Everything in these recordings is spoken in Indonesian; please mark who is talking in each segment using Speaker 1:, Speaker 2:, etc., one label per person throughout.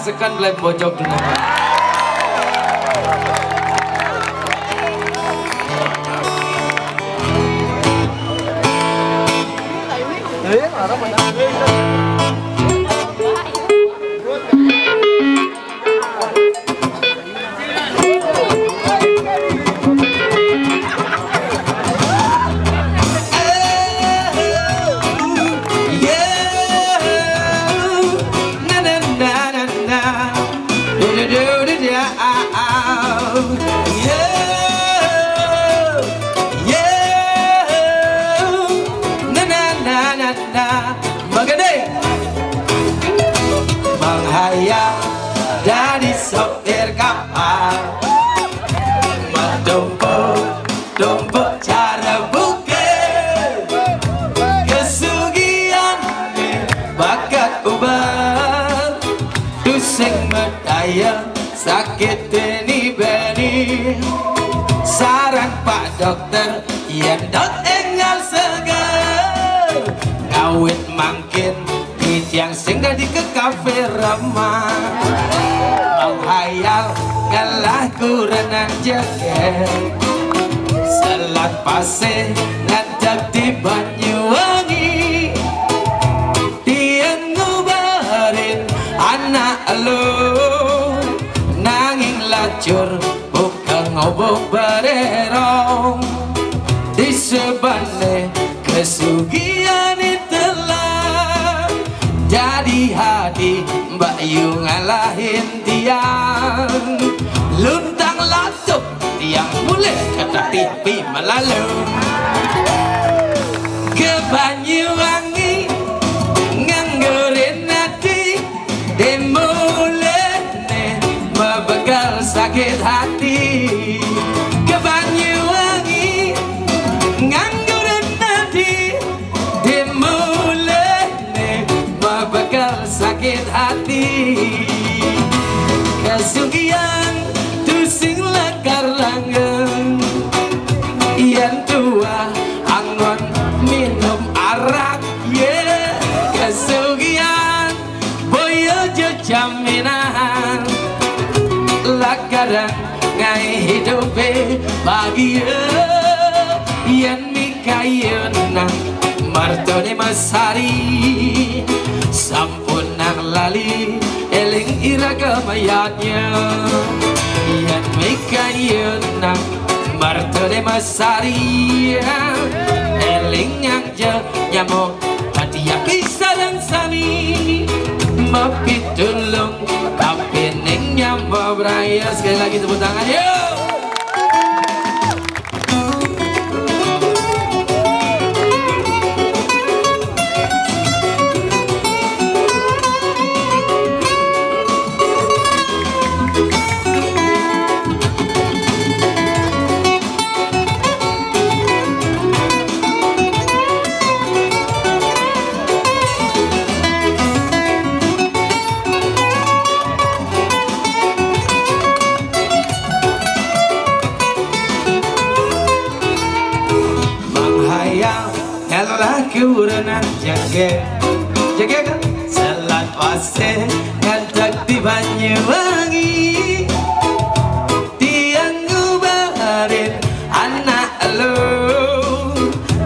Speaker 1: sekan belai pojok dulu.
Speaker 2: Menghayal dari sopir kapal, menumpuk cara bukit kesugihan bakat ubat tusing medaya sakit ini beni saran Pak Dokter yen dot enggal segar ngawit mangkin yang sing dadi ke kafe ramah menghayal ngalah kurenan jaket selat pasir ngadeg di Banyuwangi dia ngubarin anak lo nanging lacur bukan ngobok bererong di sebane kesugihan jadi hati Mbak Yu ngalahin tiang luntang latuk tiang boleh kata tipi melalu ke Banyuwangi nganggurin hati dimulai membegal sakit hati ke Banyuwangi nganggurin hati bakal sakit hati kesugihan tusing lekar langgeng yang tua angon minum arak yeah. Kesugihan boyo jaminan lakaran ngai hidupe bahagia yang mikayunang martone masari sampun nang lali eling iraga mayatnya yang mikayun nang martone masari eling yang nyamuk hati ya kisah dan sami mapitulung tapi neng nyamuk beraya sekali lagi tepuk tangan yuk. Kurenan jaget kan selat pasir ngadeg di Banyuwangi tiang ngubarin anak lo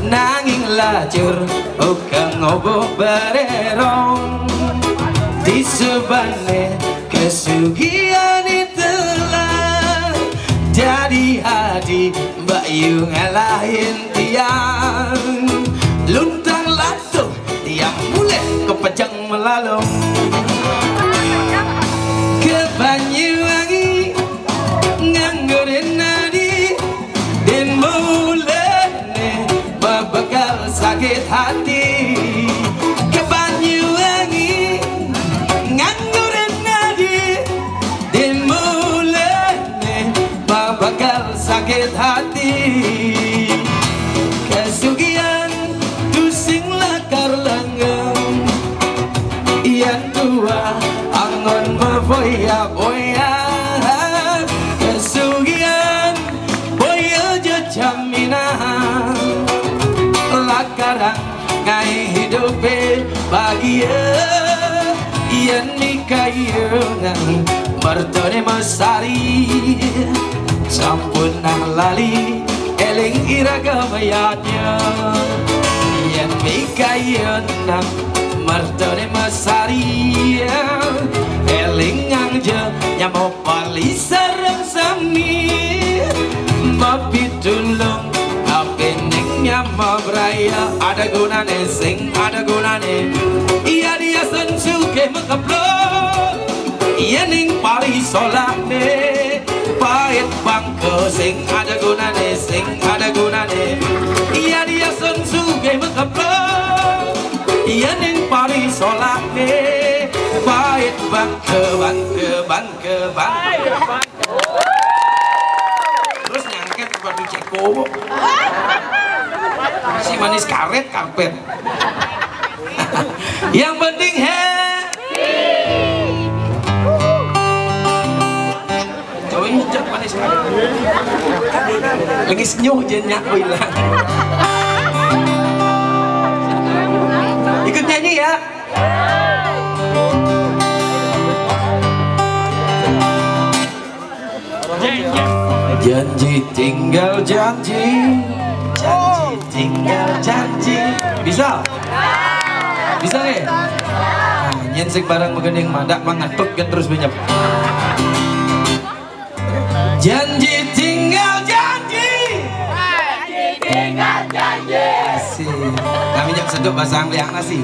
Speaker 2: nanging lacur bukan ngoboh bererong di sebane kesugihan itulah jadi hati Mbak Yu ngalahin tiang luntang latuk yang mulai kepejang melalung ke Banyuwangi nganggurin nadi dan mulai berbekal sakit hati ke Banyuwangi nganggurin nadi dan mulai berbekal sakit hati kesugihan tusing lakar langgeng yang tua angon memboya-boya kesugihan boya jaminan lakaran ngai hidup bahagia yang kayungan mertone mesari sampun nang lali eling iraga mayatnya yen mikayunang mertone mesari eling angje nyamo pali sareng sami mapi tulung apening nyama braya ada gunane sing ada gunane iya dia sensuke mekaplok iya ning pari solane pahit bangke sing ada gunane iya dia sensuke mekaplok iya ning pari solane pahit bangke terus nyangket bukan ceko si manis karet karpet yang penting coba hijab manis karet lagi senyum jenyak bilang ikut nyanyi ya. Janji tinggal janji, janji tinggal janji. Bisa? Bisa nih? Nah, nyensek barang begening madak mangatuk kan terus banyak. Janji tinggal janji, janji tinggal janji. Asik. Kami yang sedok bahasa Angliak nasi.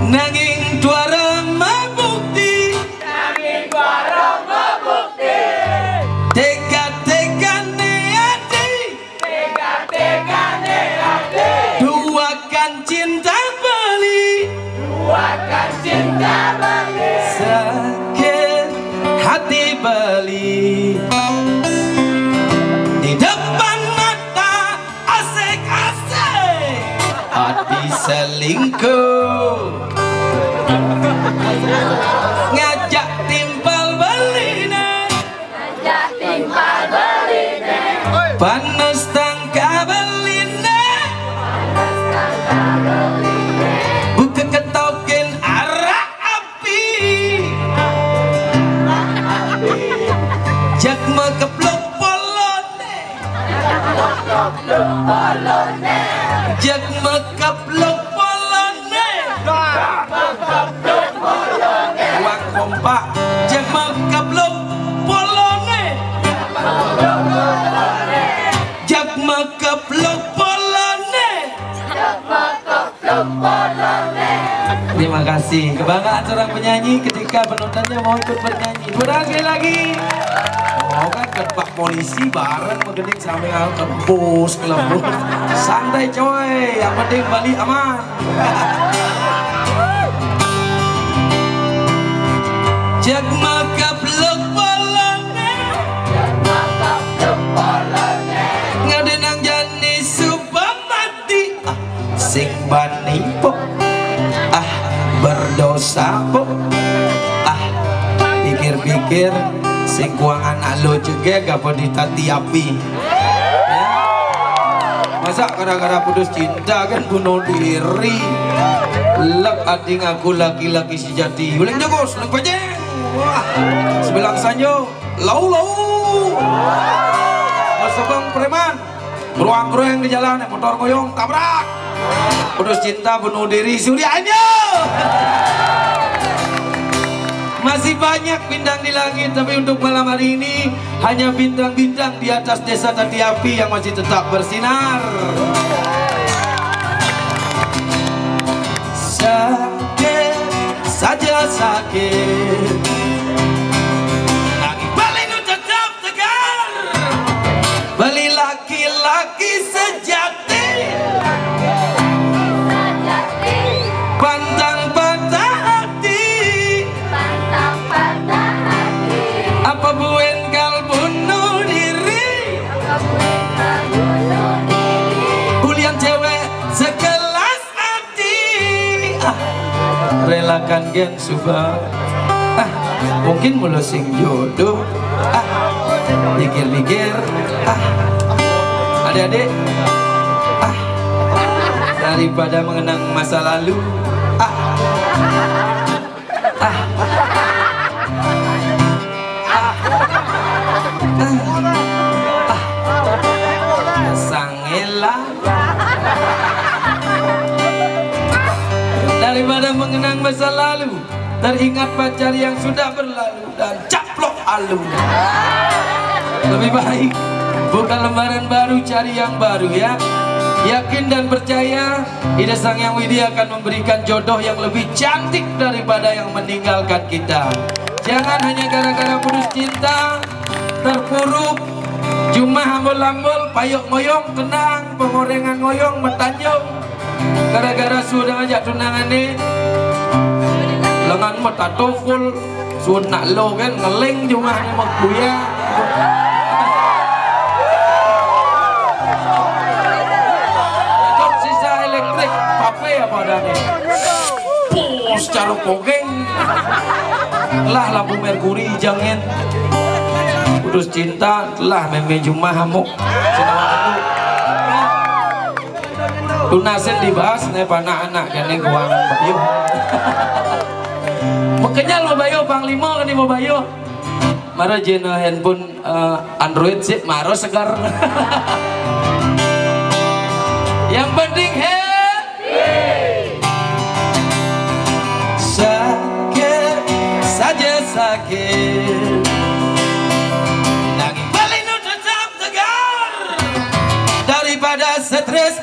Speaker 2: Nanging tuara mabukti, nanging tuara mabukti. Tega-tegane hati, tega-tegane hati. Duakan cinta beli, duakan cinta beli. Sakit hati beli. Di depan mata asik-asik, hati selingkuh. Ngajak timpal beline, ngajak timpal beline. Panas tangka beline, panas tangka beline. Buka ketokin arah api, jak mekepluk polone, jak mekepluk polone. Uang kompak jak mekepluk polone, jak mekepluk polone. Terima kasih, kebanggaan seorang penyanyi ketika penontonnya mau ikut bernyanyi. Berangkat lagi. Oh kan ke Pak Polisi bareng mengening sampai kempus kelembut. Santai coy, yang penting balik aman. Jak mekepluk polone, jak mekepluk polone. Ngadenang jani supamati, sing bani po, berdosa po, pikir-pikir sing kuangan alo juga gak ditati api. Ya? Masa gara-gara putus cinta kan bunuh diri. Lek ading aku laki-laki sejati. Boleh jogos, lek pajeng. Wah, sebilang sanyo, lau. Masukong preman, beruang-beruang di jalan, motor goyong, tabrak. Putus cinta, bunuh diri, Suryanya. Masih banyak bintang di langit, tapi untuk malam hari ini hanya bintang-bintang di atas desa Tati Api yang masih tetap bersinar. Sakit saja sakit, lagi paling tetap tegar. Beli laki-laki sejati, pantang patah hati. Apa buen kal bunuh diri, bulian cewek sekelas hati. Relakan gen subah, mungkin mulu sing jodoh. Pikir-pikir, adik-adik, daripada mengenang masa lalu, Sangela. Daripada mengenang masa lalu, teringat pacar yang sudah berlalu dan caplok alu. Lebih baik bukan lembaran baru, cari yang baru ya. Yakin dan percaya Ida Sang Yang Widi akan memberikan jodoh yang lebih cantik daripada yang meninggalkan kita. Jangan hanya gara-gara putus cinta terpuruk, cuma hambol-hambol, payok moyong, tenang, pengorengan ngoyong, mentanjung. Gara-gara sudah ngajak tunangan nih, lengan matato full, sunak lo kan ngeleng cuma hanya mengkuya. Sisa elektrik, pape apa adanya. Pos cara pogeng. Lah lampu merkuri jangan. Putus cinta telah meme cuma hamuk. Tunasen dibahas nih anak-anak kan yang keuangan bayu. Makanya mau bayu panglima kan mau bayu. Mara jena handphone Android sih maro segar. Yang penting sakit saja sakit. Nanging balik nu tetap tegar daripada stres.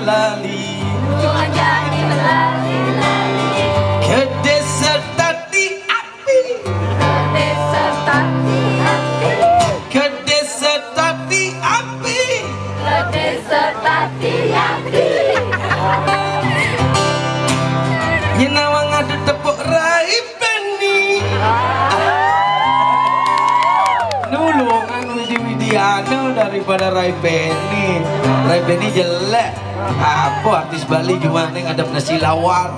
Speaker 2: Lali kedesertati api, kedesertati api, kedesertati api. Yenawang ada tepuk rai peni, nulungan widi-widiano daripada rai peni. Rai peni jelek. Apa artis Bali cuma neng ada nasi lawar.